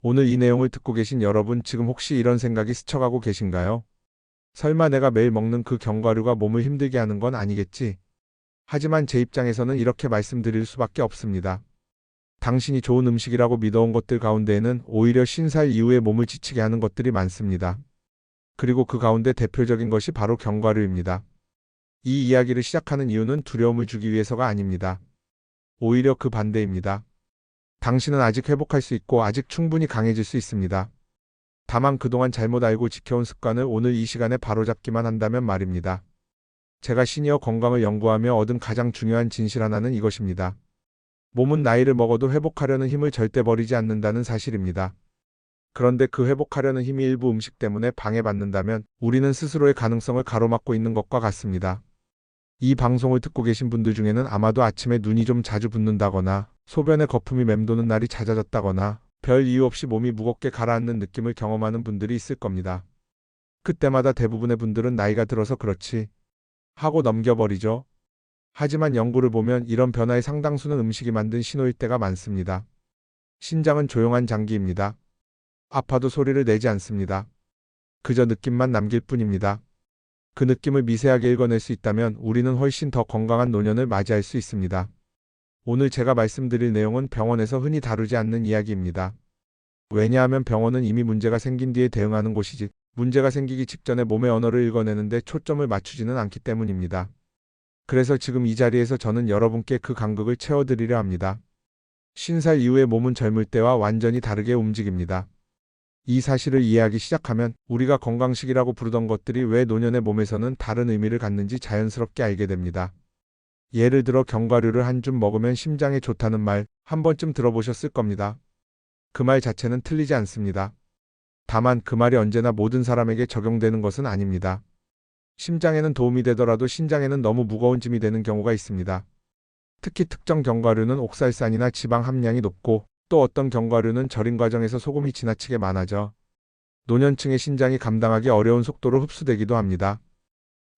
오늘 이 내용을 듣고 계신 여러분 지금 혹시 이런 생각이 스쳐가고 계신가요? 설마 내가 매일 먹는 그 견과류가 몸을 힘들게 하는 건 아니겠지? 하지만 제 입장에서는 이렇게 말씀드릴 수밖에 없습니다. 당신이 좋은 음식이라고 믿어온 것들 가운데에는 오히려 쉰살 이후에 몸을 지치게 하는 것들이 많습니다. 그리고 그 가운데 대표적인 것이 바로 견과류입니다. 이 이야기를 시작하는 이유는 두려움을 주기 위해서가 아닙니다. 오히려 그 반대입니다. 당신은 아직 회복할 수 있고 아직 충분히 강해질 수 있습니다. 다만 그동안 잘못 알고 지켜온 습관을 오늘 이 시간에 바로잡기만 한다면 말입니다. 제가 시니어 건강을 연구하며 얻은 가장 중요한 진실 하나는 이것입니다. 몸은 나이를 먹어도 회복하려는 힘을 절대 버리지 않는다는 사실입니다. 그런데 그 회복하려는 힘이 일부 음식 때문에 방해받는다면 우리는 스스로의 가능성을 가로막고 있는 것과 같습니다. 이 방송을 듣고 계신 분들 중에는 아마도 아침에 눈이 좀 자주 붓는다거나 소변에 거품이 맴도는 날이 잦아졌다거나 별 이유 없이 몸이 무겁게 가라앉는 느낌을 경험하는 분들이 있을 겁니다. 그때마다 대부분의 분들은 나이가 들어서 그렇지 하고 넘겨버리죠. 하지만 연구를 보면 이런 변화의 상당수는 음식이 만든 신호일 때가 많습니다. 신장은 조용한 장기입니다. 아파도 소리를 내지 않습니다. 그저 느낌만 남길 뿐입니다. 그 느낌을 미세하게 읽어낼 수 있다면 우리는 훨씬 더 건강한 노년을 맞이할 수 있습니다. 오늘 제가 말씀드릴 내용은 병원에서 흔히 다루지 않는 이야기입니다. 왜냐하면 병원은 이미 문제가 생긴 뒤에 대응하는 곳이지 문제가 생기기 직전에 몸의 언어를 읽어내는데 초점을 맞추지는 않기 때문입니다. 그래서 지금 이 자리에서 저는 여러분께 그 간극을 채워드리려 합니다. 50살 이후의 몸은 젊을 때와 완전히 다르게 움직입니다. 이 사실을 이해하기 시작하면 우리가 건강식이라고 부르던 것들이 왜 노년의 몸에서는 다른 의미를 갖는지 자연스럽게 알게 됩니다. 예를 들어 견과류를 한 줌 먹으면 심장에 좋다는 말 한 번쯤 들어보셨을 겁니다. 그 말 자체는 틀리지 않습니다. 다만 그 말이 언제나 모든 사람에게 적용되는 것은 아닙니다. 심장에는 도움이 되더라도 신장에는 너무 무거운 짐이 되는 경우가 있습니다. 특히 특정 견과류는 옥살산이나 지방 함량이 높고 또 어떤 견과류는 절인 과정에서 소금이 지나치게 많아져 노년층의 신장이 감당하기 어려운 속도로 흡수되기도 합니다.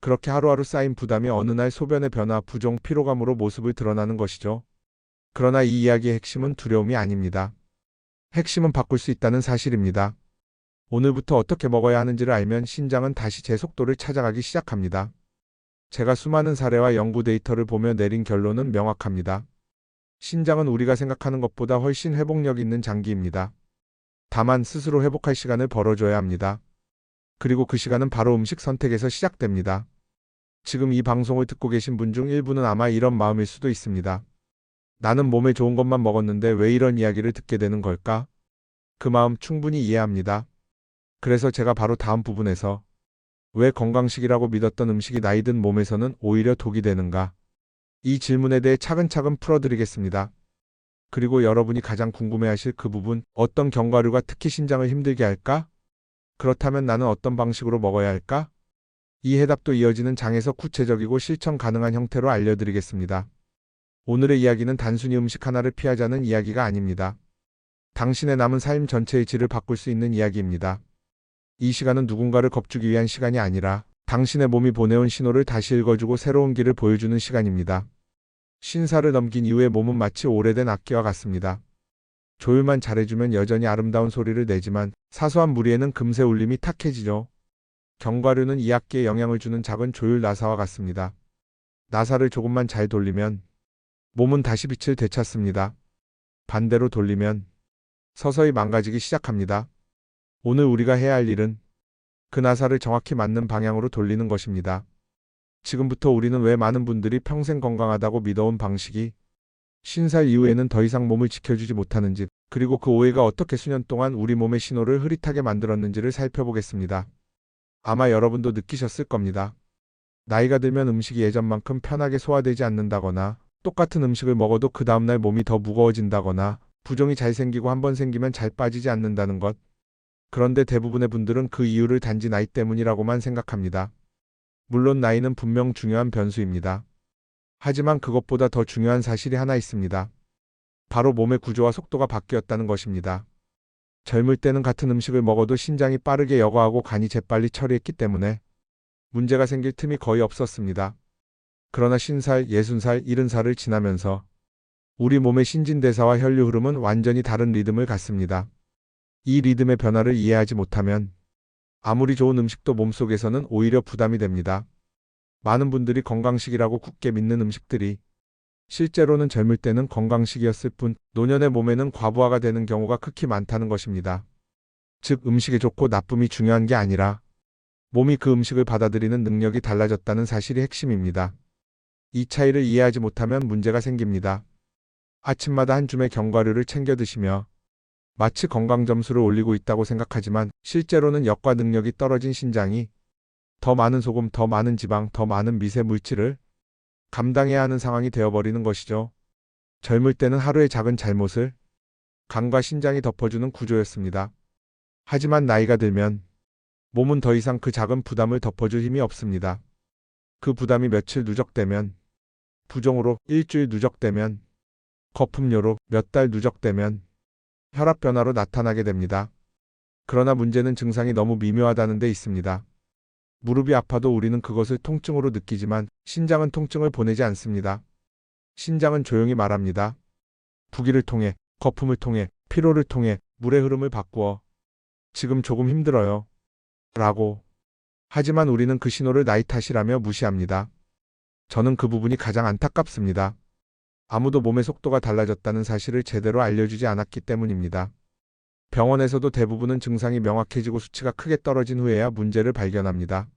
그렇게 하루하루 쌓인 부담이 어느 날 소변의 변화, 부종, 피로감으로 모습을 드러나는 것이죠. 그러나 이 이야기의 핵심은 두려움이 아닙니다. 핵심은 바꿀 수 있다는 사실입니다. 오늘부터 어떻게 먹어야 하는지를 알면 신장은 다시 제 속도를 찾아가기 시작합니다. 제가 수많은 사례와 연구 데이터를 보며 내린 결론은 명확합니다. 신장은 우리가 생각하는 것보다 훨씬 회복력 있는 장기입니다. 다만 스스로 회복할 시간을 벌어줘야 합니다. 그리고 그 시간은 바로 음식 선택에서 시작됩니다. 지금 이 방송을 듣고 계신 분 중 일부는 아마 이런 마음일 수도 있습니다. 나는 몸에 좋은 것만 먹었는데 왜 이런 이야기를 듣게 되는 걸까? 그 마음 충분히 이해합니다. 그래서 제가 바로 다음 부분에서 왜 건강식이라고 믿었던 음식이 나이 든 몸에서는 오히려 독이 되는가? 이 질문에 대해 차근차근 풀어드리겠습니다. 그리고 여러분이 가장 궁금해하실 그 부분, 어떤 견과류가 특히 신장을 힘들게 할까? 그렇다면 나는 어떤 방식으로 먹어야 할까? 이 해답도 이어지는 장에서 구체적이고 실천 가능한 형태로 알려드리겠습니다. 오늘의 이야기는 단순히 음식 하나를 피하자는 이야기가 아닙니다. 당신의 남은 삶 전체의 질을 바꿀 수 있는 이야기입니다. 이 시간은 누군가를 겁주기 위한 시간이 아니라 당신의 몸이 보내온 신호를 다시 읽어주고 새로운 길을 보여주는 시간입니다. 50살을 넘긴 이후의 몸은 마치 오래된 악기와 같습니다. 조율만 잘해주면 여전히 아름다운 소리를 내지만 사소한 무리에는 금세 울림이 탁해지죠. 견과류는 이 악기에 영향을 주는 작은 조율 나사와 같습니다. 나사를 조금만 잘 돌리면 몸은 다시 빛을 되찾습니다. 반대로 돌리면 서서히 망가지기 시작합니다. 오늘 우리가 해야 할 일은 그 나사를 정확히 맞는 방향으로 돌리는 것입니다. 지금부터 우리는 왜 많은 분들이 평생 건강하다고 믿어온 방식이 50살 이후에는 더 이상 몸을 지켜주지 못하는지, 그리고 그 오해가 어떻게 수년 동안 우리 몸의 신호를 흐릿하게 만들었는지를 살펴보겠습니다. 아마 여러분도 느끼셨을 겁니다. 나이가 들면 음식이 예전만큼 편하게 소화되지 않는다거나 똑같은 음식을 먹어도 그 다음날 몸이 더 무거워진다거나 부종이 잘 생기고 한번 생기면 잘 빠지지 않는다는 것. 그런데 대부분의 분들은 그 이유를 단지 나이 때문이라고만 생각합니다. 물론 나이는 분명 중요한 변수입니다. 하지만 그것보다 더 중요한 사실이 하나 있습니다. 바로 몸의 구조와 속도가 바뀌었다는 것입니다. 젊을 때는 같은 음식을 먹어도 신장이 빠르게 여과하고 간이 재빨리 처리했기 때문에 문제가 생길 틈이 거의 없었습니다. 그러나 50살, 60살, 70살을 지나면서 우리 몸의 신진대사와 혈류 흐름은 완전히 다른 리듬을 갖습니다. 이 리듬의 변화를 이해하지 못하면 아무리 좋은 음식도 몸속에서는 오히려 부담이 됩니다. 많은 분들이 건강식이라고 굳게 믿는 음식들이 실제로는 젊을 때는 건강식이었을 뿐 노년의 몸에는 과부하가 되는 경우가 극히 많다는 것입니다. 즉 음식이 좋고 나쁨이 중요한 게 아니라 몸이 그 음식을 받아들이는 능력이 달라졌다는 사실이 핵심입니다. 이 차이를 이해하지 못하면 문제가 생깁니다. 아침마다 한 줌의 견과류를 챙겨 드시며 마치 건강 점수를 올리고 있다고 생각하지만 실제로는 역과 능력이 떨어진 신장이 더 많은 소금, 더 많은 지방, 더 많은 미세 물질을 감당해야 하는 상황이 되어버리는 것이죠. 젊을 때는 하루의 작은 잘못을 간과 신장이 덮어주는 구조였습니다. 하지만 나이가 들면 몸은 더 이상 그 작은 부담을 덮어줄 힘이 없습니다. 그 부담이 며칠 누적되면 부종으로, 일주일 누적되면 거품료로, 몇 달 누적되면 혈압 변화로 나타나게 됩니다. 그러나 문제는 증상이 너무 미묘하다는 데 있습니다. 무릎이 아파도 우리는 그것을 통증으로 느끼지만 신장은 통증을 보내지 않습니다. 신장은 조용히 말합니다. 부기를 통해, 거품을 통해, 피로를 통해 물의 흐름을 바꾸어 지금 조금 힘들어요. 라고. 하지만 우리는 그 신호를 나이 탓이라며 무시합니다. 저는 그 부분이 가장 안타깝습니다. 아무도 몸의 속도가 달라졌다는 사실을 제대로 알려주지 않았기 때문입니다. 병원에서도 대부분은 증상이 명확해지고 수치가 크게 떨어진 후에야 문제를 발견합니다.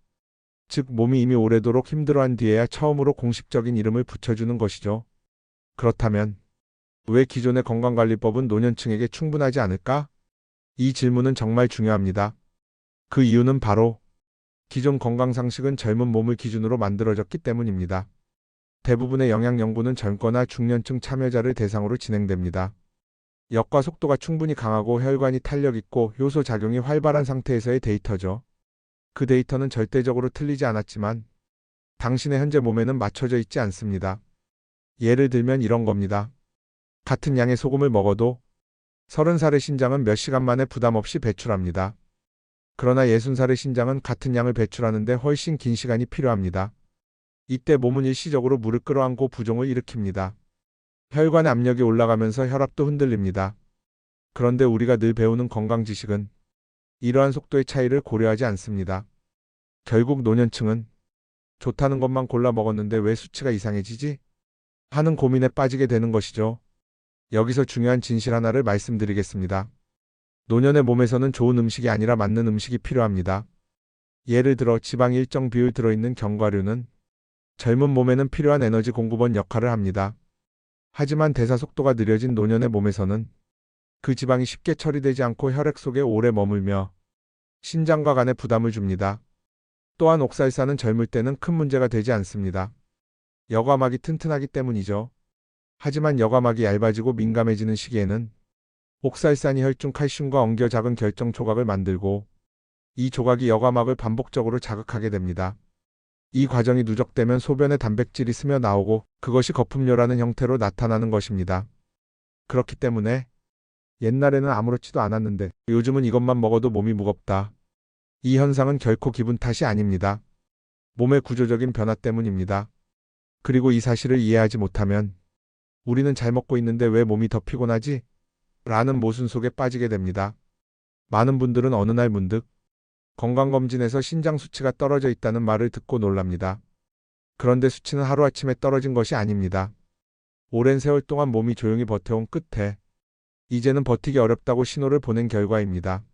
즉 몸이 이미 오래도록 힘들어한 뒤에야 처음으로 공식적인 이름을 붙여주는 것이죠. 그렇다면 왜 기존의 건강관리법은 노년층에게 충분하지 않을까? 이 질문은 정말 중요합니다. 그 이유는 바로 기존 건강상식은 젊은 몸을 기준으로 만들어졌기 때문입니다. 대부분의 영양연구는 젊거나 중년층 참여자를 대상으로 진행됩니다. 역과 속도가 충분히 강하고 혈관이 탄력 있고 효소 작용이 활발한 상태에서의 데이터죠. 그 데이터는 절대적으로 틀리지 않았지만 당신의 현재 몸에는 맞춰져 있지 않습니다. 예를 들면 이런 겁니다. 같은 양의 소금을 먹어도 30살의 신장은 몇 시간 만에 부담 없이 배출합니다. 그러나 60살의 신장은 같은 양을 배출하는데 훨씬 긴 시간이 필요합니다. 이때 몸은 일시적으로 물을 끌어안고 부종을 일으킵니다. 혈관의 압력이 올라가면서 혈압도 흔들립니다. 그런데 우리가 늘 배우는 건강 지식은 이러한 속도의 차이를 고려하지 않습니다. 결국 노년층은 좋다는 것만 골라 먹었는데 왜 수치가 이상해지지? 하는 고민에 빠지게 되는 것이죠. 여기서 중요한 진실 하나를 말씀드리겠습니다. 노년의 몸에서는 좋은 음식이 아니라 맞는 음식이 필요합니다. 예를 들어 지방이 일정 비율 들어있는 견과류는 젊은 몸에는 필요한 에너지 공급원 역할을 합니다. 하지만 대사 속도가 느려진 노년의 몸에서는 그 지방이 쉽게 처리되지 않고 혈액 속에 오래 머물며 신장과 간에 부담을 줍니다. 또한 옥살사는 젊을 때는 큰 문제가 되지 않습니다. 여과막이 튼튼하기 때문이죠. 하지만 여과막이 얇아지고 민감해지는 시기에는 옥살산이 혈중 칼슘과 엉겨 작은 결정 조각을 만들고 이 조각이 여과막을 반복적으로 자극하게 됩니다. 이 과정이 누적되면 소변에 단백질이 스며 나오고 그것이 거품료라는 형태로 나타나는 것입니다. 그렇기 때문에 옛날에는 아무렇지도 않았는데 요즘은 이것만 먹어도 몸이 무겁다. 이 현상은 결코 기분 탓이 아닙니다. 몸의 구조적인 변화 때문입니다. 그리고 이 사실을 이해하지 못하면 우리는 잘 먹고 있는데 왜 몸이 더 피곤하지? 라는 모순 속에 빠지게 됩니다. 많은 분들은 어느 날 문득 건강검진에서 신장 수치가 떨어져 있다는 말을 듣고 놀랍니다. 그런데 수치는 하루아침에 떨어진 것이 아닙니다. 오랜 세월 동안 몸이 조용히 버텨온 끝에 이제는 버티기 어렵다고 신호를 보낸 결과입니다.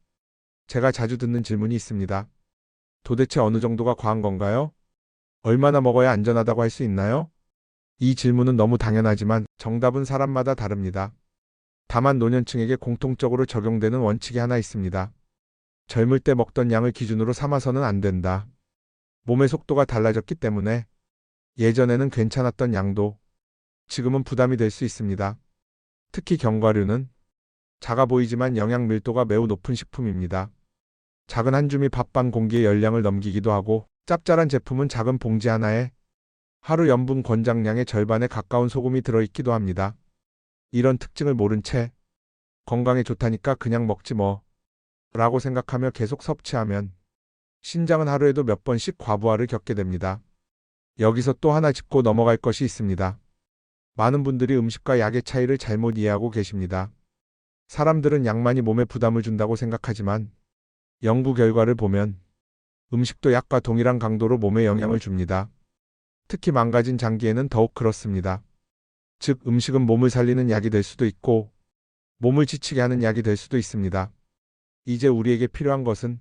제가 자주 듣는 질문이 있습니다. 도대체 어느 정도가 과한 건가요? 얼마나 먹어야 안전하다고 할 수 있나요? 이 질문은 너무 당연하지만 정답은 사람마다 다릅니다. 다만 노년층에게 공통적으로 적용되는 원칙이 하나 있습니다. 젊을 때 먹던 양을 기준으로 삼아서는 안 된다. 몸의 속도가 달라졌기 때문에 예전에는 괜찮았던 양도 지금은 부담이 될 수 있습니다. 특히 견과류는 작아 보이지만 영양 밀도가 매우 높은 식품입니다. 작은 한 줌이 밥 반 공기의 열량을 넘기기도 하고 짭짤한 제품은 작은 봉지 하나에 하루 염분 권장량의 절반에 가까운 소금이 들어있기도 합니다. 이런 특징을 모른 채 건강에 좋다니까 그냥 먹지 뭐 라고 생각하며 계속 섭취하면 신장은 하루에도 몇 번씩 과부하를 겪게 됩니다. 여기서 또 하나 짚고 넘어갈 것이 있습니다. 많은 분들이 음식과 약의 차이를 잘못 이해하고 계십니다. 사람들은 약만이 몸에 부담을 준다고 생각하지만 연구 결과를 보면 음식도 약과 동일한 강도로 몸에 영향을 줍니다. 특히 망가진 장기에는 더욱 그렇습니다. 즉, 음식은 몸을 살리는 약이 될 수도 있고 몸을 지치게 하는 약이 될 수도 있습니다. 이제 우리에게 필요한 것은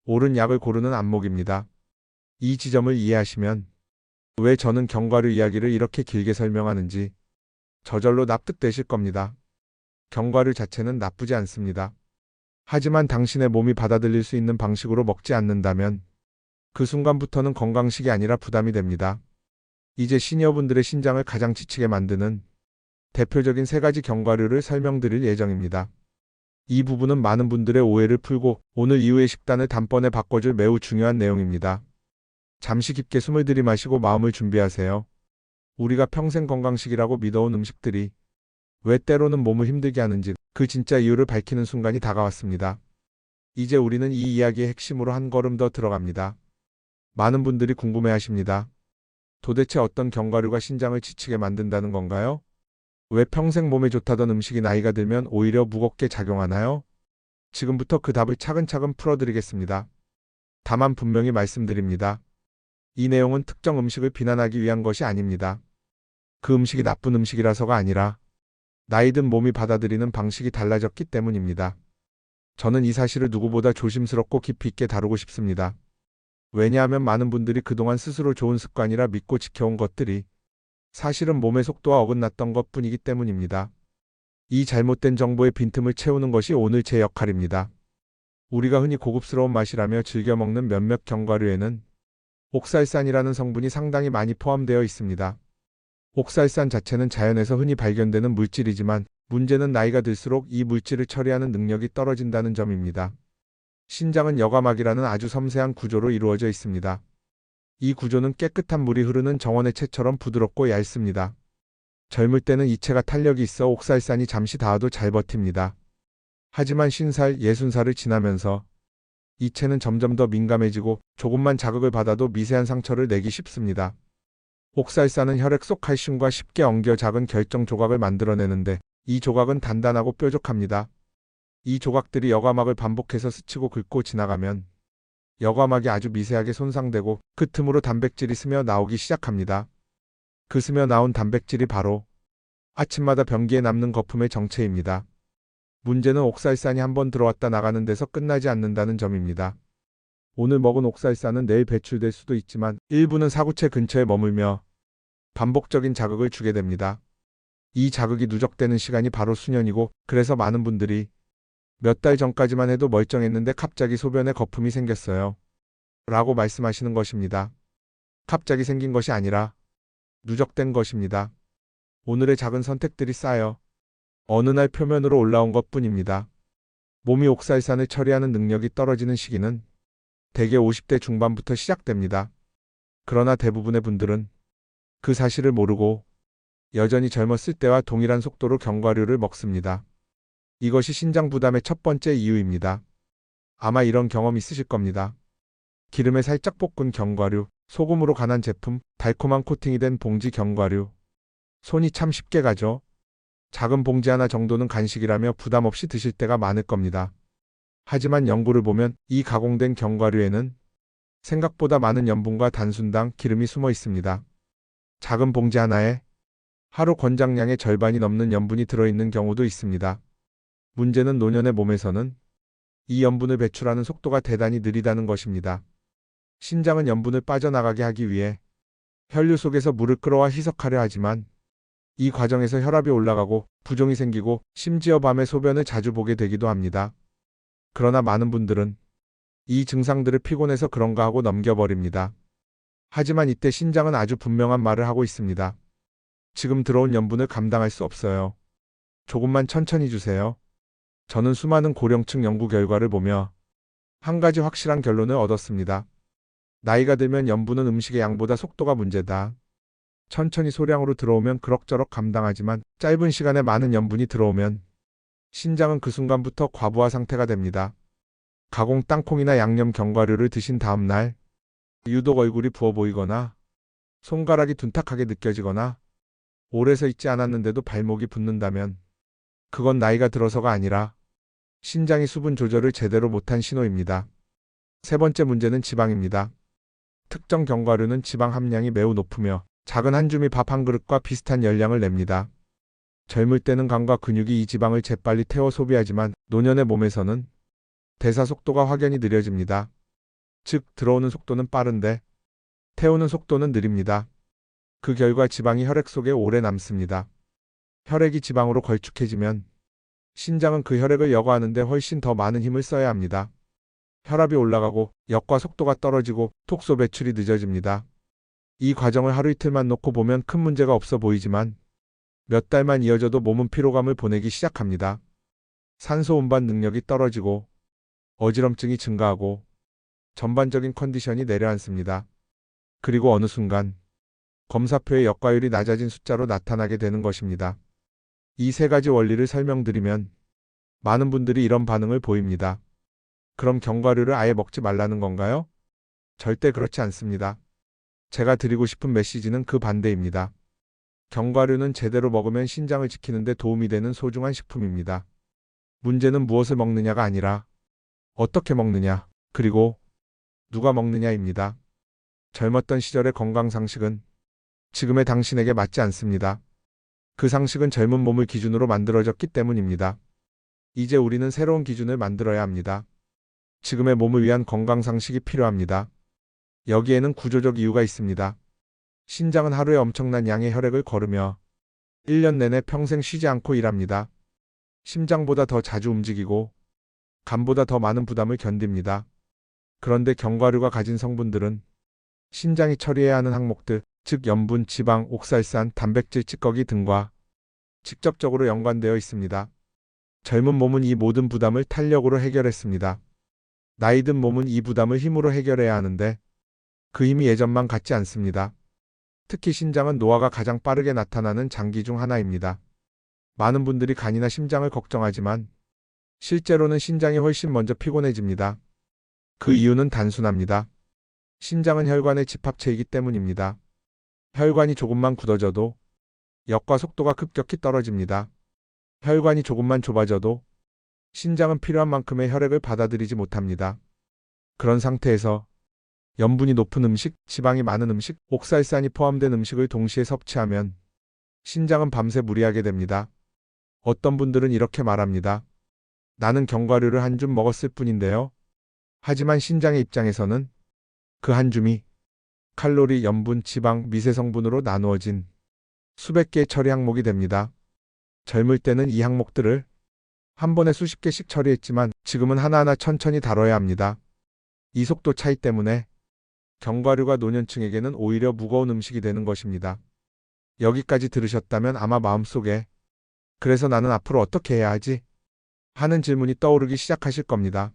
옳은 약을 고르는 안목입니다. 이 지점을 이해하시면 왜 저는 견과류 이야기를 이렇게 길게 설명하는지 저절로 납득되실 겁니다. 견과류 자체는 나쁘지 않습니다. 하지만 당신의 몸이 받아들일 수 있는 방식으로 먹지 않는다면 그 순간부터는 건강식이 아니라 부담이 됩니다. 이제 시니어분들의 신장을 가장 지치게 만드는 대표적인 3가지 견과류를 설명드릴 예정입니다. 이 부분은 많은 분들의 오해를 풀고 오늘 이후의 식단을 단번에 바꿔줄 매우 중요한 내용입니다. 잠시 깊게 숨을 들이마시고 마음을 준비하세요. 우리가 평생 건강식이라고 믿어온 음식들이 왜 때로는 몸을 힘들게 하는지 그 진짜 이유를 밝히는 순간이 다가왔습니다. 이제 우리는 이 이야기의 핵심으로 한 걸음 더 들어갑니다. 많은 분들이 궁금해하십니다. 도대체 어떤 견과류가 신장을 지치게 만든다는 건가요? 왜 평생 몸에 좋다던 음식이 나이가 들면 오히려 무겁게 작용하나요? 지금부터 그 답을 차근차근 풀어드리겠습니다. 다만 분명히 말씀드립니다. 이 내용은 특정 음식을 비난하기 위한 것이 아닙니다. 그 음식이 나쁜 음식이라서가 아니라 나이 든 몸이 받아들이는 방식이 달라졌기 때문입니다. 저는 이 사실을 누구보다 조심스럽고 깊이 있게 다루고 싶습니다. 왜냐하면 많은 분들이 그동안 스스로 좋은 습관이라 믿고 지켜온 것들이 사실은 몸의 속도와 어긋났던 것뿐이기 때문입니다. 이 잘못된 정보의 빈틈을 채우는 것이 오늘 제 역할입니다. 우리가 흔히 고급스러운 맛이라며 즐겨 먹는 몇몇 견과류에는 옥살산이라는 성분이 상당히 많이 포함되어 있습니다. 옥살산 자체는 자연에서 흔히 발견되는 물질이지만 문제는 나이가 들수록 이 물질을 처리하는 능력이 떨어진다는 점입니다. 신장은 여과막이라는 아주 섬세한 구조로 이루어져 있습니다. 이 구조는 깨끗한 물이 흐르는 정원의 채처럼 부드럽고 얇습니다. 젊을 때는 이체가 탄력이 있어 옥살산이 잠시 닿아도 잘 버팁니다. 하지만 50살, 60살을 지나면서 이체는 점점 더 민감해지고 조금만 자극을 받아도 미세한 상처를 내기 쉽습니다. 옥살산은 혈액 속 칼슘과 쉽게 엉겨 작은 결정 조각을 만들어내는데 이 조각은 단단하고 뾰족합니다. 이 조각들이 여과막을 반복해서 스치고 긁고 지나가면 여과막이 아주 미세하게 손상되고 그 틈으로 단백질이 스며 나오기 시작합니다. 그 스며 나온 단백질이 바로 아침마다 변기에 남는 거품의 정체입니다. 문제는 옥살산이 한번 들어왔다 나가는 데서 끝나지 않는다는 점입니다. 오늘 먹은 옥살산은 내일 배출될 수도 있지만 일부는 사구체 근처에 머물며 반복적인 자극을 주게 됩니다. 이 자극이 누적되는 시간이 바로 수년이고 그래서 많은 분들이 몇 달 전까지만 해도 멀쩡했는데 갑자기 소변에 거품이 생겼어요. 라고 말씀하시는 것입니다. 갑자기 생긴 것이 아니라 누적된 것입니다. 오늘의 작은 선택들이 쌓여 어느 날 표면으로 올라온 것뿐입니다. 몸이 옥살산을 처리하는 능력이 떨어지는 시기는 대개 50대 중반부터 시작됩니다. 그러나 대부분의 분들은 그 사실을 모르고 여전히 젊었을 때와 동일한 속도로 견과류를 먹습니다. 이것이 신장 부담의 첫 번째 이유입니다. 아마 이런 경험 있으실 겁니다. 기름에 살짝 볶은 견과류, 소금으로 간한 제품, 달콤한 코팅이 된 봉지 견과류. 손이 참 쉽게 가죠. 작은 봉지 하나 정도는 간식이라며 부담 없이 드실 때가 많을 겁니다. 하지만 연구를 보면 이 가공된 견과류에는 생각보다 많은 염분과 단순당, 기름이 숨어 있습니다. 작은 봉지 하나에 하루 권장량의 절반이 넘는 염분이 들어있는 경우도 있습니다. 문제는 노년의 몸에서는 이 염분을 배출하는 속도가 대단히 느리다는 것입니다. 신장은 염분을 빠져나가게 하기 위해 혈류 속에서 물을 끌어와 희석하려 하지만 이 과정에서 혈압이 올라가고 부종이 생기고 심지어 밤에 소변을 자주 보게 되기도 합니다. 그러나 많은 분들은 이 증상들을 피곤해서 그런가 하고 넘겨버립니다. 하지만 이때 신장은 아주 분명한 말을 하고 있습니다. 지금 들어온 염분을 감당할 수 없어요. 조금만 천천히 주세요. 저는 수많은 고령층 연구 결과를 보며 한 가지 확실한 결론을 얻었습니다. 나이가 들면 염분은 음식의 양보다 속도가 문제다. 천천히 소량으로 들어오면 그럭저럭 감당하지만 짧은 시간에 많은 염분이 들어오면 신장은 그 순간부터 과부하 상태가 됩니다. 가공 땅콩이나 양념 견과류를 드신 다음 날 유독 얼굴이 부어 보이거나 손가락이 둔탁하게 느껴지거나 오래 서 있지 않았는데도 발목이 붓는다면 그건 나이가 들어서가 아니라 신장이 수분 조절을 제대로 못한 신호입니다. 세 번째 문제는 지방입니다. 특정 견과류는 지방 함량이 매우 높으며 작은 한 줌이 밥 한 그릇과 비슷한 열량을 냅니다. 젊을 때는 간과 근육이 이 지방을 재빨리 태워 소비하지만 노년의 몸에서는 대사 속도가 확연히 느려집니다. 즉, 들어오는 속도는 빠른데 태우는 속도는 느립니다. 그 결과 지방이 혈액 속에 오래 남습니다. 혈액이 지방으로 걸쭉해지면 신장은 그 혈액을 여과하는 데 훨씬 더 많은 힘을 써야 합니다. 혈압이 올라가고 역과 속도가 떨어지고 톡소 배출이 늦어집니다. 이 과정을 하루 이틀만 놓고 보면 큰 문제가 없어 보이지만 몇 달만 이어져도 몸은 피로감을 보내기 시작합니다. 산소 운반 능력이 떨어지고 어지럼증이 증가하고 전반적인 컨디션이 내려앉습니다. 그리고 어느 순간 검사표의 역과율이 낮아진 숫자로 나타나게 되는 것입니다. 이 세 가지 원리를 설명드리면 많은 분들이 이런 반응을 보입니다. 그럼 견과류를 아예 먹지 말라는 건가요? 절대 그렇지 않습니다. 제가 드리고 싶은 메시지는 그 반대입니다. 견과류는 제대로 먹으면 신장을 지키는 데 도움이 되는 소중한 식품입니다. 문제는 무엇을 먹느냐가 아니라 어떻게 먹느냐, 그리고 누가 먹느냐입니다. 젊었던 시절의 건강 상식은 지금의 당신에게 맞지 않습니다. 그 상식은 젊은 몸을 기준으로 만들어졌기 때문입니다. 이제 우리는 새로운 기준을 만들어야 합니다. 지금의 몸을 위한 건강 상식이 필요합니다. 여기에는 구조적 이유가 있습니다. 신장은 하루에 엄청난 양의 혈액을 거르며 1년 내내 평생 쉬지 않고 일합니다. 심장보다 더 자주 움직이고 간보다 더 많은 부담을 견딥니다. 그런데 견과류가 가진 성분들은 신장이 처리해야 하는 항목들, 즉 염분, 지방, 옥살산, 단백질, 찌꺼기 등과 직접적으로 연관되어 있습니다. 젊은 몸은 이 모든 부담을 탄력으로 해결했습니다. 나이 든 몸은 이 부담을 힘으로 해결해야 하는데 그 힘이 예전만 같지 않습니다. 특히 신장은 노화가 가장 빠르게 나타나는 장기 중 하나입니다. 많은 분들이 간이나 심장을 걱정하지만 실제로는 신장이 훨씬 먼저 피곤해집니다. 그 이유는 단순합니다. 신장은 혈관의 집합체이기 때문입니다. 혈관이 조금만 굳어져도 역과 속도가 급격히 떨어집니다. 혈관이 조금만 좁아져도 신장은 필요한 만큼의 혈액을 받아들이지 못합니다. 그런 상태에서 염분이 높은 음식, 지방이 많은 음식, 옥살산이 포함된 음식을 동시에 섭취하면 신장은 밤새 무리하게 됩니다. 어떤 분들은 이렇게 말합니다. 나는 견과류를 한 줌 먹었을 뿐인데요. 하지만 신장의 입장에서는 그 한 줌이 칼로리, 염분, 지방, 미세 성분으로 나누어진 수백 개의 처리 항목이 됩니다. 젊을 때는 이 항목들을 한 번에 수십 개씩 처리했지만 지금은 하나하나 천천히 다뤄야 합니다. 이 속도 차이 때문에 견과류가 노년층에게는 오히려 무거운 음식이 되는 것입니다. 여기까지 들으셨다면 아마 마음속에 그래서 나는 앞으로 어떻게 해야 하지? 하는 질문이 떠오르기 시작하실 겁니다.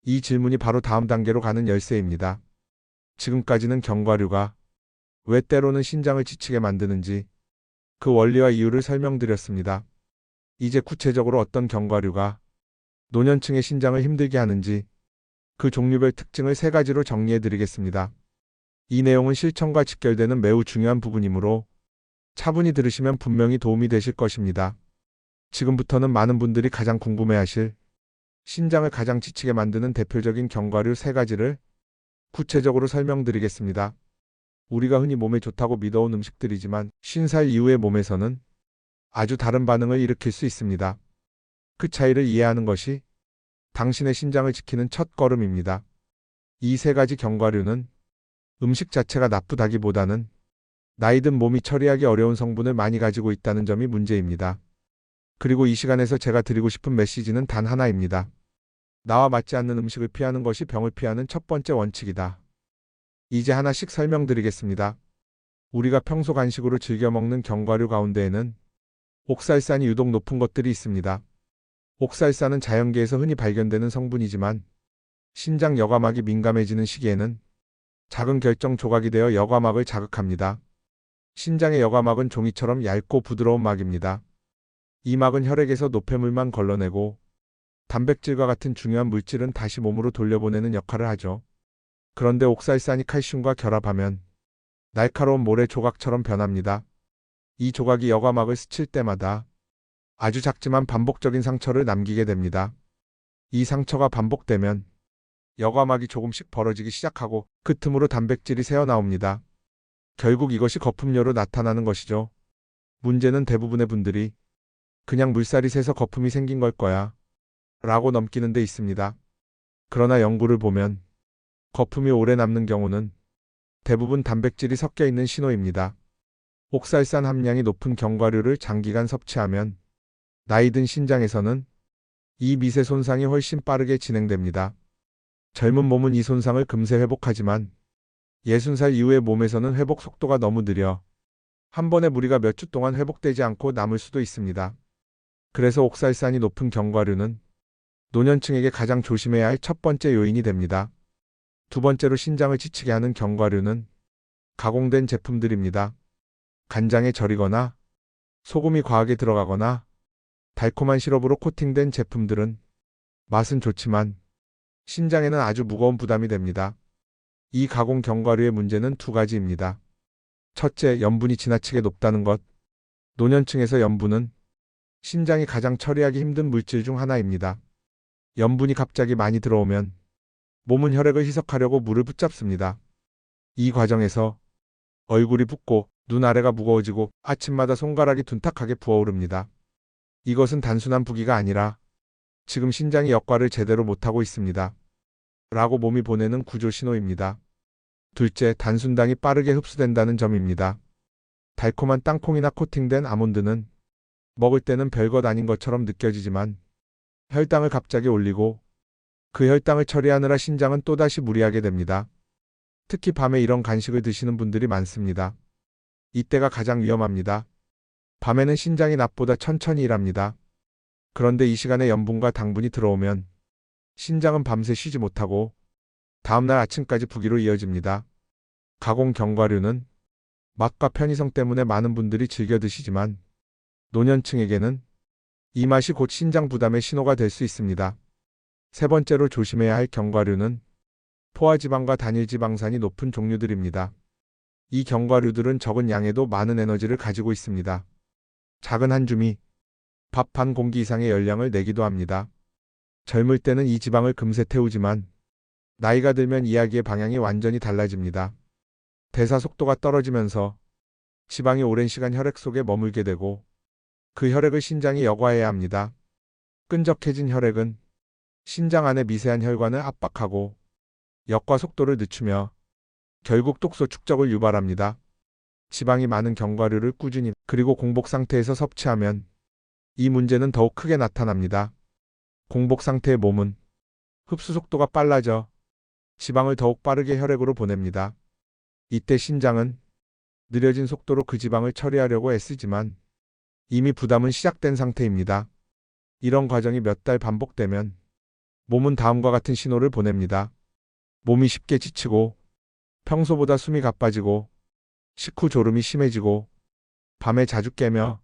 이 질문이 바로 다음 단계로 가는 열쇠입니다. 지금까지는 견과류가 왜 때로는 신장을 지치게 만드는지 그 원리와 이유를 설명드렸습니다. 이제 구체적으로 어떤 견과류가 노년층의 신장을 힘들게 하는지 그 종류별 특징을 세 가지로 정리해 드리겠습니다. 이 내용은 실천과 직결되는 매우 중요한 부분이므로 차분히 들으시면 분명히 도움이 되실 것입니다. 지금부터는 많은 분들이 가장 궁금해하실 신장을 가장 지치게 만드는 대표적인 견과류 세 가지를 구체적으로 설명드리겠습니다. 우리가 흔히 몸에 좋다고 믿어온 음식들이지만 50살 이후의 몸에서는 아주 다른 반응을 일으킬 수 있습니다. 그 차이를 이해하는 것이 당신의 신장을 지키는 첫 걸음입니다. 이 세 가지 견과류는 음식 자체가 나쁘다기보다는 나이 든 몸이 처리하기 어려운 성분을 많이 가지고 있다는 점이 문제입니다. 그리고 이 시간에서 제가 드리고 싶은 메시지는 단 하나입니다. 나와 맞지 않는 음식을 피하는 것이 병을 피하는 첫 번째 원칙이다. 이제 하나씩 설명드리겠습니다. 우리가 평소 간식으로 즐겨 먹는 견과류 가운데에는 옥살산이 유독 높은 것들이 있습니다. 옥살산은 자연계에서 흔히 발견되는 성분이지만 신장 여과막이 민감해지는 시기에는 작은 결정 조각이 되어 여과막을 자극합니다. 신장의 여과막은 종이처럼 얇고 부드러운 막입니다. 이 막은 혈액에서 노폐물만 걸러내고 단백질과 같은 중요한 물질은 다시 몸으로 돌려보내는 역할을 하죠. 그런데 옥살산이 칼슘과 결합하면 날카로운 모래 조각처럼 변합니다. 이 조각이 여과막을 스칠 때마다 아주 작지만 반복적인 상처를 남기게 됩니다. 이 상처가 반복되면 여과막이 조금씩 벌어지기 시작하고 그 틈으로 단백질이 새어나옵니다. 결국 이것이 거품료로 나타나는 것이죠. 문제는 대부분의 분들이 그냥 물살이 새서 거품이 생긴 걸 거야 라고 넘기는 데 있습니다. 그러나 연구를 보면 거품이 오래 남는 경우는 대부분 단백질이 섞여 있는 신호입니다. 옥살산 함량이 높은 견과류를 장기간 섭취하면 나이 든 신장에서는 이 미세 손상이 훨씬 빠르게 진행됩니다. 젊은 몸은 이 손상을 금세 회복하지만 60살 이후의 몸에서는 회복 속도가 너무 느려 한 번에 무리가 몇 주 동안 회복되지 않고 남을 수도 있습니다. 그래서 옥살산이 높은 견과류는 노년층에게 가장 조심해야 할 첫 번째 요인이 됩니다. 두 번째로 신장을 지치게 하는 견과류는 가공된 제품들입니다. 간장에 절이거나 소금이 과하게 들어가거나 달콤한 시럽으로 코팅된 제품들은 맛은 좋지만 신장에는 아주 무거운 부담이 됩니다. 이 가공 견과류의 문제는 두 가지입니다. 첫째, 염분이 지나치게 높다는 것. 노년층에서 염분은 신장이 가장 처리하기 힘든 물질 중 하나입니다. 염분이 갑자기 많이 들어오면 몸은 혈액을 희석하려고 물을 붙잡습니다. 이 과정에서 얼굴이 붓고 눈 아래가 무거워지고 아침마다 손가락이 둔탁하게 부어오릅니다. 이것은 단순한 부기가 아니라 지금 신장이 역할을 제대로 못하고 있습니다. 라고 몸이 보내는 구조 신호입니다. 둘째, 단순당이 빠르게 흡수된다는 점입니다. 달콤한 땅콩이나 코팅된 아몬드는 먹을 때는 별것 아닌 것처럼 느껴지지만 혈당을 갑자기 올리고 그 혈당을 처리하느라 신장은 또다시 무리하게 됩니다. 특히 밤에 이런 간식을 드시는 분들이 많습니다. 이때가 가장 위험합니다. 밤에는 신장이 낮보다 천천히 일합니다. 그런데 이 시간에 염분과 당분이 들어오면 신장은 밤새 쉬지 못하고 다음날 아침까지 부기로 이어집니다. 가공 견과류는 맛과 편의성 때문에 많은 분들이 즐겨 드시지만 노년층에게는 이 맛이 곧 신장 부담의 신호가 될 수 있습니다. 세 번째로 조심해야 할 견과류는 포화지방과 단일지방산이 높은 종류들입니다. 이 견과류들은 적은 양에도 많은 에너지를 가지고 있습니다. 작은 한 줌이 밥 반 공기 이상의 열량을 내기도 합니다. 젊을 때는 이 지방을 금세 태우지만 나이가 들면 이야기의 방향이 완전히 달라집니다. 대사 속도가 떨어지면서 지방이 오랜 시간 혈액 속에 머물게 되고 그 혈액을 신장이 여과해야 합니다. 끈적해진 혈액은 신장 안의 미세한 혈관을 압박하고 역과 속도를 늦추며 결국 독소 축적을 유발합니다. 지방이 많은 견과류를 꾸준히 그리고 공복 상태에서 섭취하면 이 문제는 더욱 크게 나타납니다. 공복 상태의 몸은 흡수 속도가 빨라져 지방을 더욱 빠르게 혈액으로 보냅니다. 이때 신장은 느려진 속도로 그 지방을 처리하려고 애쓰지만 이미 부담은 시작된 상태입니다. 이런 과정이 몇 달 반복되면 몸은 다음과 같은 신호를 보냅니다. 몸이 쉽게 지치고 평소보다 숨이 가빠지고 식후 졸음이 심해지고 밤에 자주 깨며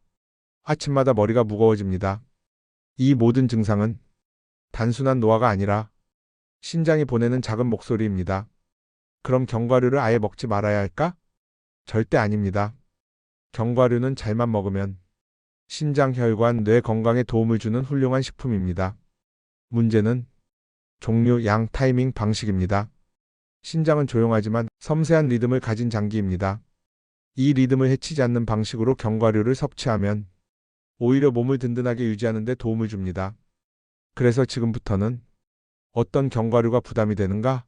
아침마다 머리가 무거워집니다. 이 모든 증상은 단순한 노화가 아니라 신장이 보내는 작은 목소리입니다. 그럼 견과류를 아예 먹지 말아야 할까? 절대 아닙니다. 견과류는 잘만 먹으면 신장, 혈관, 뇌 건강에 도움을 주는 훌륭한 식품입니다. 문제는 종류, 양, 타이밍, 방식입니다. 신장은 조용하지만 섬세한 리듬을 가진 장기입니다. 이 리듬을 해치지 않는 방식으로 견과류를 섭취하면 오히려 몸을 든든하게 유지하는 데 도움을 줍니다. 그래서 지금부터는 어떤 견과류가 부담이 되는가?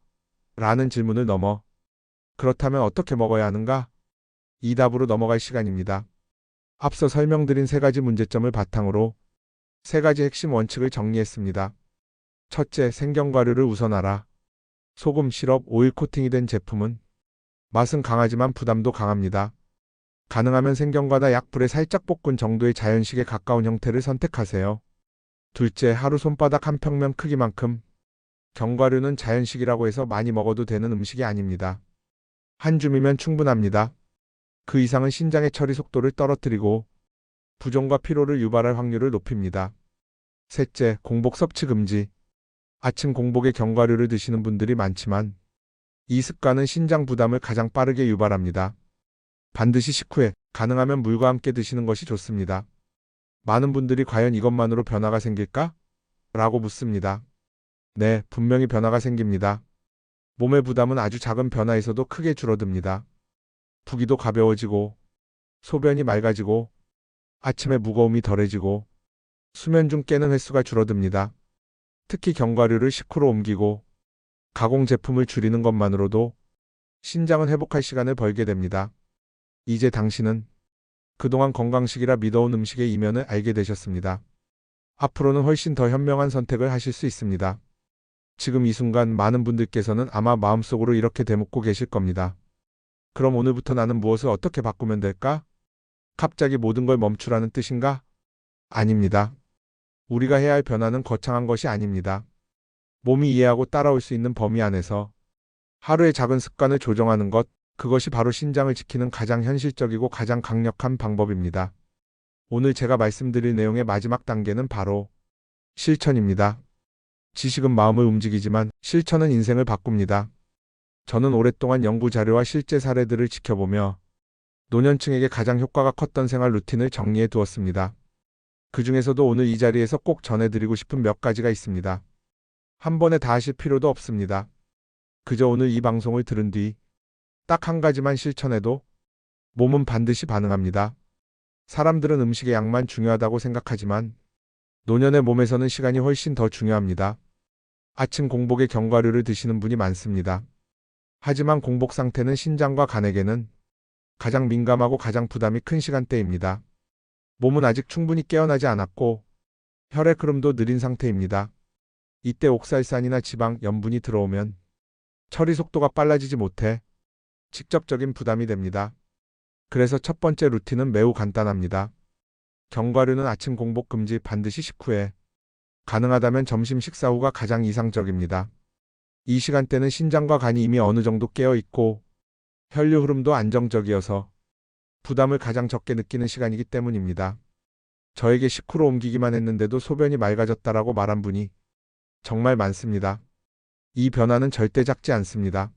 라는 질문을 넘어 그렇다면 어떻게 먹어야 하는가? 이 답으로 넘어갈 시간입니다. 앞서 설명드린 세 가지 문제점을 바탕으로 세 가지 핵심 원칙을 정리했습니다. 첫째, 생견과류를 우선하라. 소금, 시럽, 오일 코팅이 된 제품은 맛은 강하지만 부담도 강합니다. 가능하면 생견과다 약불에 살짝 볶은 정도의 자연식에 가까운 형태를 선택하세요. 둘째, 하루 손바닥 한 평면 크기만큼. 견과류는 자연식이라고 해서 많이 먹어도 되는 음식이 아닙니다. 한 줌이면 충분합니다. 그 이상은 신장의 처리 속도를 떨어뜨리고 부종과 피로를 유발할 확률을 높입니다. 셋째, 공복 섭취 금지. 아침 공복에 견과류를 드시는 분들이 많지만 이 습관은 신장 부담을 가장 빠르게 유발합니다. 반드시 식후에 가능하면 물과 함께 드시는 것이 좋습니다. 많은 분들이 과연 이것만으로 변화가 생길까? 라고 묻습니다. 네, 분명히 변화가 생깁니다. 몸의 부담은 아주 작은 변화에서도 크게 줄어듭니다. 부기도 가벼워지고, 소변이 맑아지고, 아침에 무거움이 덜해지고, 수면 중 깨는 횟수가 줄어듭니다. 특히 견과류를 식후로 옮기고, 가공 제품을 줄이는 것만으로도 신장은 회복할 시간을 벌게 됩니다. 이제 당신은 그동안 건강식이라 믿어온 음식의 이면을 알게 되셨습니다. 앞으로는 훨씬 더 현명한 선택을 하실 수 있습니다. 지금 이 순간 많은 분들께서는 아마 마음속으로 이렇게 되묻고 계실 겁니다. 그럼 오늘부터 나는 무엇을 어떻게 바꾸면 될까? 갑자기 모든 걸 멈추라는 뜻인가? 아닙니다. 우리가 해야 할 변화는 거창한 것이 아닙니다. 몸이 이해하고 따라올 수 있는 범위 안에서 하루의 작은 습관을 조정하는 것, 그것이 바로 신장을 지키는 가장 현실적이고 가장 강력한 방법입니다. 오늘 제가 말씀드릴 내용의 마지막 단계는 바로 실천입니다. 지식은 마음을 움직이지만 실천은 인생을 바꿉니다. 저는 오랫동안 연구 자료와 실제 사례들을 지켜보며 노년층에게 가장 효과가 컸던 생활 루틴을 정리해 두었습니다. 그 중에서도 오늘 이 자리에서 꼭 전해드리고 싶은 몇 가지가 있습니다. 한 번에 다 하실 필요도 없습니다. 그저 오늘 이 방송을 들은 뒤 딱 한 가지만 실천해도 몸은 반드시 반응합니다. 사람들은 음식의 양만 중요하다고 생각하지만 노년의 몸에서는 시간이 훨씬 더 중요합니다. 아침 공복에 견과류를 드시는 분이 많습니다. 하지만 공복 상태는 신장과 간에게는 가장 민감하고 가장 부담이 큰 시간대입니다. 몸은 아직 충분히 깨어나지 않았고 혈액 흐름도 느린 상태입니다. 이때 옥살산이나 지방, 염분이 들어오면 처리 속도가 빨라지지 못해 직접적인 부담이 됩니다. 그래서 첫 번째 루틴은 매우 간단합니다. 견과류는 아침 공복 금지, 반드시 식후에, 가능하다면 점심 식사 후가 가장 이상적입니다. 이 시간대는 신장과 간이 이미 어느 정도 깨어 있고 혈류 흐름도 안정적이어서 부담을 가장 적게 느끼는 시간이기 때문입니다. 저에게 식후로 옮기기만 했는데도 소변이 맑아졌다라고 말한 분이 정말 많습니다. 이 변화는 절대 작지 않습니다.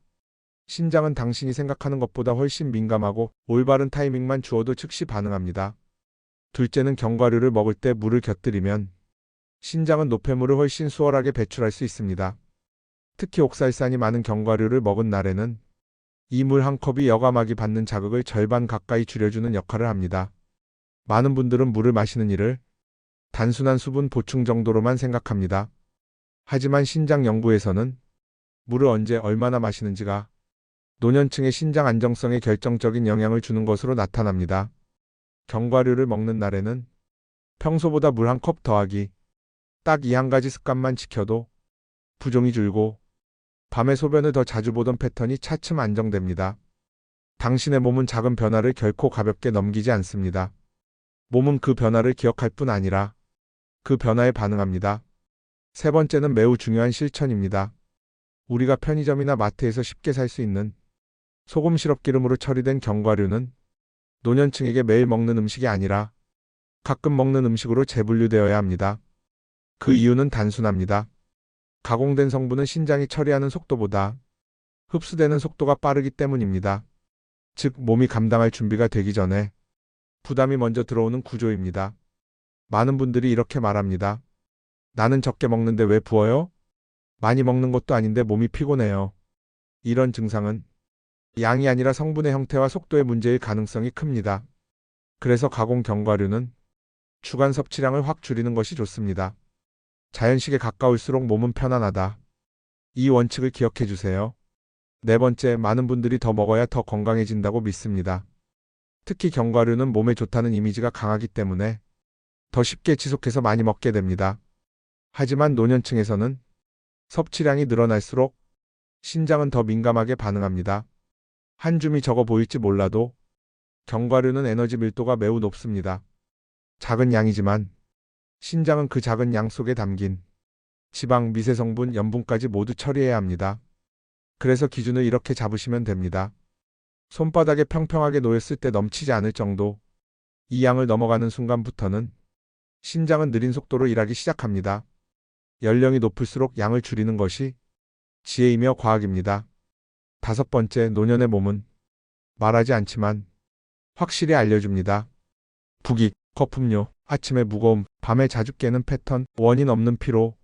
신장은 당신이 생각하는 것보다 훨씬 민감하고 올바른 타이밍만 주어도 즉시 반응합니다. 둘째는 견과류를 먹을 때 물을 곁들이면 신장은 노폐물을 훨씬 수월하게 배출할 수 있습니다. 특히 옥살산이 많은 견과류를 먹은 날에는 이 물 한 컵이 여과막이 받는 자극을 절반 가까이 줄여주는 역할을 합니다. 많은 분들은 물을 마시는 일을 단순한 수분 보충 정도로만 생각합니다. 하지만 신장 연구에서는 물을 언제 얼마나 마시는지가 노년층의 신장 안정성에 결정적인 영향을 주는 것으로 나타납니다. 견과류를 먹는 날에는 평소보다 물 한 컵 더하기, 딱 이 한 가지 습관만 지켜도 부종이 줄고 밤에 소변을 더 자주 보던 패턴이 차츰 안정됩니다. 당신의 몸은 작은 변화를 결코 가볍게 넘기지 않습니다. 몸은 그 변화를 기억할 뿐 아니라 그 변화에 반응합니다. 세 번째는 매우 중요한 실천입니다. 우리가 편의점이나 마트에서 쉽게 살 수 있는 소금 시럽 기름으로 처리된 견과류는 노년층에게 매일 먹는 음식이 아니라 가끔 먹는 음식으로 재분류되어야 합니다. 그 이유는 단순합니다. 가공된 성분은 신장이 처리하는 속도보다 흡수되는 속도가 빠르기 때문입니다. 즉, 몸이 감당할 준비가 되기 전에 부담이 먼저 들어오는 구조입니다. 많은 분들이 이렇게 말합니다. 나는 적게 먹는데 왜 부어요? 많이 먹는 것도 아닌데 몸이 피곤해요. 이런 증상은 양이 아니라 성분의 형태와 속도의 문제일 가능성이 큽니다. 그래서 가공 견과류는 주간 섭취량을 확 줄이는 것이 좋습니다. 자연식에 가까울수록 몸은 편안하다. 이 원칙을 기억해 주세요. 네 번째, 많은 분들이 더 먹어야 더 건강해진다고 믿습니다. 특히 견과류는 몸에 좋다는 이미지가 강하기 때문에 더 쉽게 지속해서 많이 먹게 됩니다. 하지만 노년층에서는 섭취량이 늘어날수록 신장은 더 민감하게 반응합니다. 한 줌이 적어 보일지 몰라도 견과류는 에너지 밀도가 매우 높습니다. 작은 양이지만 신장은 그 작은 양 속에 담긴 지방, 미세성분, 염분까지 모두 처리해야 합니다. 그래서 기준을 이렇게 잡으시면 됩니다. 손바닥에 평평하게 놓였을 때 넘치지 않을 정도. 이 양을 넘어가는 순간부터는 신장은 느린 속도로 일하기 시작합니다. 연령이 높을수록 양을 줄이는 것이 지혜이며 과학입니다. 다섯 번째, 노년의 몸은 말하지 않지만 확실히 알려줍니다. 부기, 거품료, 아침의 무거움, 밤에 자주 깨는 패턴, 원인 없는 피로.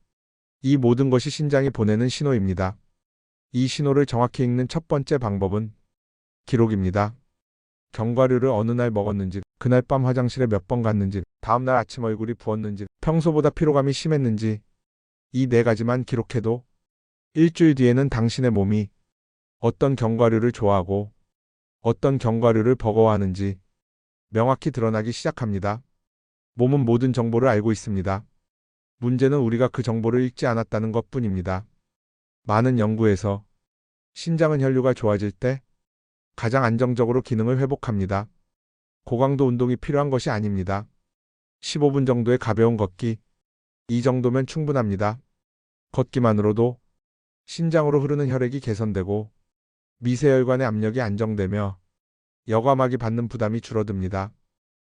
이 모든 것이 신장이 보내는 신호입니다. 이 신호를 정확히 읽는 첫 번째 방법은 기록입니다. 견과류를 어느 날 먹었는지, 그날 밤 화장실에 몇 번 갔는지, 다음날 아침 얼굴이 부었는지, 평소보다 피로감이 심했는지, 이 네 가지만 기록해도 일주일 뒤에는 당신의 몸이 어떤 견과류를 좋아하고 어떤 견과류를 버거워하는지 명확히 드러나기 시작합니다. 몸은 모든 정보를 알고 있습니다. 문제는 우리가 그 정보를 읽지 않았다는 것뿐입니다. 많은 연구에서 신장은 혈류가 좋아질 때 가장 안정적으로 기능을 회복합니다. 고강도 운동이 필요한 것이 아닙니다. 15분 정도의 가벼운 걷기, 이 정도면 충분합니다. 걷기만으로도 신장으로 흐르는 혈액이 개선되고 미세혈관의 압력이 안정되며 여과막이 받는 부담이 줄어듭니다.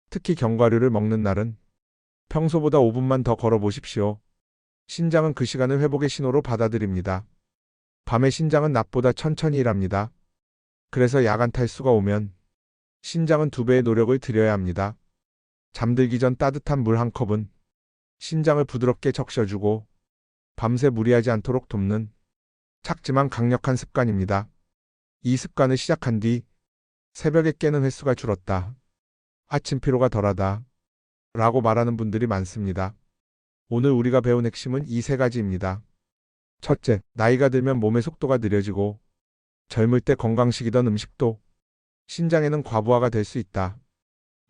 특히 견과류를 먹는 날은 평소보다 5분만 더 걸어보십시오. 신장은 그 시간을 회복의 신호로 받아들입니다. 밤에 신장은 낮보다 천천히 일합니다. 그래서 야간 탈수가 오면 신장은 2배의 노력을 들여야 합니다. 잠들기 전 따뜻한 물 한 컵은 신장을 부드럽게 적셔주고 밤새 무리하지 않도록 돕는 작지만 강력한 습관입니다. 이 습관을 시작한 뒤 새벽에 깨는 횟수가 줄었다. 아침 피로가 덜하다. 라고 말하는 분들이 많습니다. 오늘 우리가 배운 핵심은 이 세 가지입니다. 첫째, 나이가 들면 몸의 속도가 느려지고 젊을 때 건강식이던 음식도 신장에는 과부하가 될 수 있다.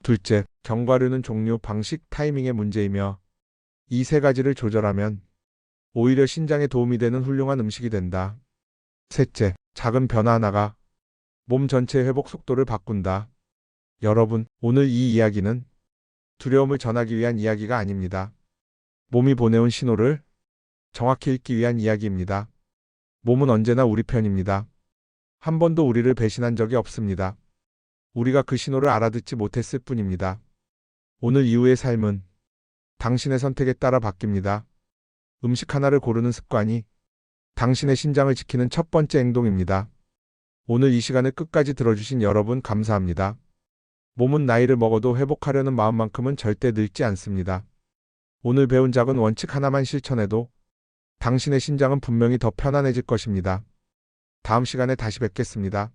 둘째, 견과류는 종류, 방식, 타이밍의 문제이며 이 세 가지를 조절하면 오히려 신장에 도움이 되는 훌륭한 음식이 된다. 셋째, 작은 변화 하나가 몸 전체의 회복 속도를 바꾼다. 여러분, 오늘 이 이야기는 두려움을 전하기 위한 이야기가 아닙니다. 몸이 보내온 신호를 정확히 읽기 위한 이야기입니다. 몸은 언제나 우리 편입니다. 한 번도 우리를 배신한 적이 없습니다. 우리가 그 신호를 알아듣지 못했을 뿐입니다. 오늘 이후의 삶은 당신의 선택에 따라 바뀝니다. 음식 하나를 고르는 습관이 당신의 신장을 지키는 첫 번째 행동입니다. 오늘 이 시간을 끝까지 들어주신 여러분 감사합니다. 몸은 나이를 먹어도 회복하려는 마음만큼은 절대 늙지 않습니다. 오늘 배운 작은 원칙 하나만 실천해도 당신의 신장은 분명히 더 편안해질 것입니다. 다음 시간에 다시 뵙겠습니다.